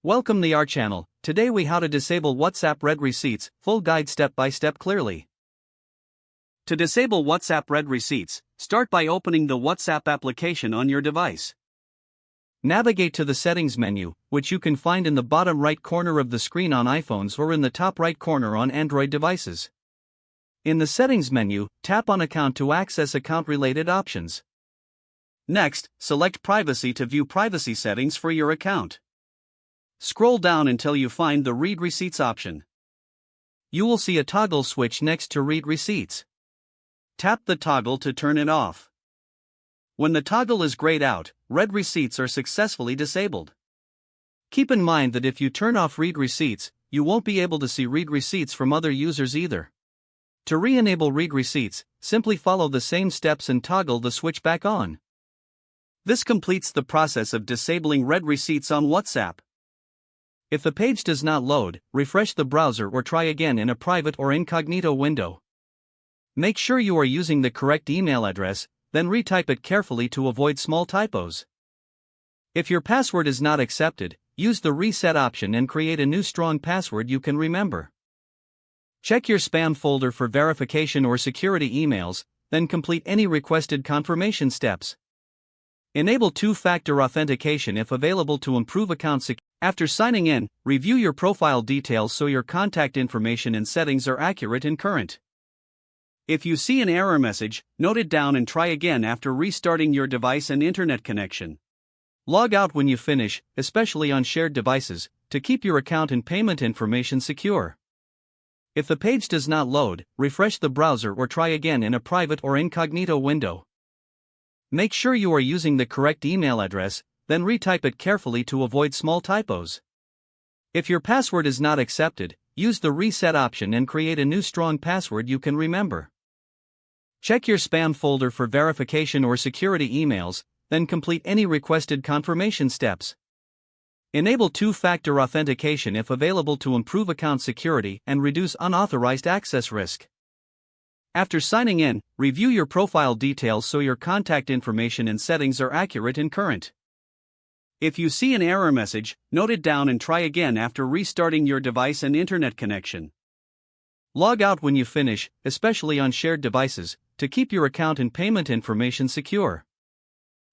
Welcome to our channel. Today we how to disable WhatsApp Red Receipts, full guide step by step clearly. To disable WhatsApp Red Receipts, start by opening the WhatsApp application on your device. Navigate to the settings menu, which you can find in the bottom right corner of the screen on iPhones or in the top right corner on Android devices. In the settings menu, tap on account to access account related options. Next, select privacy to view privacy settings for your account. Scroll down until you find the Read Receipts option. You will see a toggle switch next to Read Receipts. Tap the toggle to turn it off. When the toggle is grayed out, Red Receipts are successfully disabled. Keep in mind that if you turn off Read Receipts, you won't be able to see Read Receipts from other users either. To re-enable Read Receipts, simply follow the same steps and toggle the switch back on. This completes the process of disabling Red Receipts on WhatsApp. If the page does not load, refresh the browser or try again in a private or incognito window. Make sure you are using the correct email address, then retype it carefully to avoid small typos. If your password is not accepted, use the reset option and create a new strong password you can remember. Check your spam folder for verification or security emails, then complete any requested confirmation steps. Enable two-factor authentication if available to improve account security. After signing in, review your profile details so your contact information and settings are accurate and current. If you see an error message, note it down and try again after restarting your device and internet connection. Log out when you finish, especially on shared devices, to keep your account and payment information secure. If the page does not load, refresh the browser or try again in a private or incognito window. Make sure you are using the correct email address, then retype it carefully to avoid small typos. If your password is not accepted, use the reset option and create a new strong password you can remember. Check your spam folder for verification or security emails, then complete any requested confirmation steps. Enable two-factor authentication if available to improve account security and reduce unauthorized access risk. After signing in, review your profile details so your contact information and settings are accurate and current. If you see an error message, note it down and try again after restarting your device and internet connection. Log out when you finish, especially on shared devices, to keep your account and payment information secure.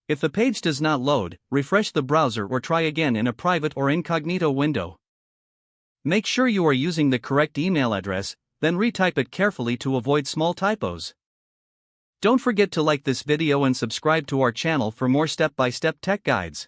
If the page does not load, refresh the browser or try again in a private or incognito window. Make sure you are using the correct email address, then retype it carefully to avoid small typos. Don't forget to like this video and subscribe to our channel for more step-by-step tech guides.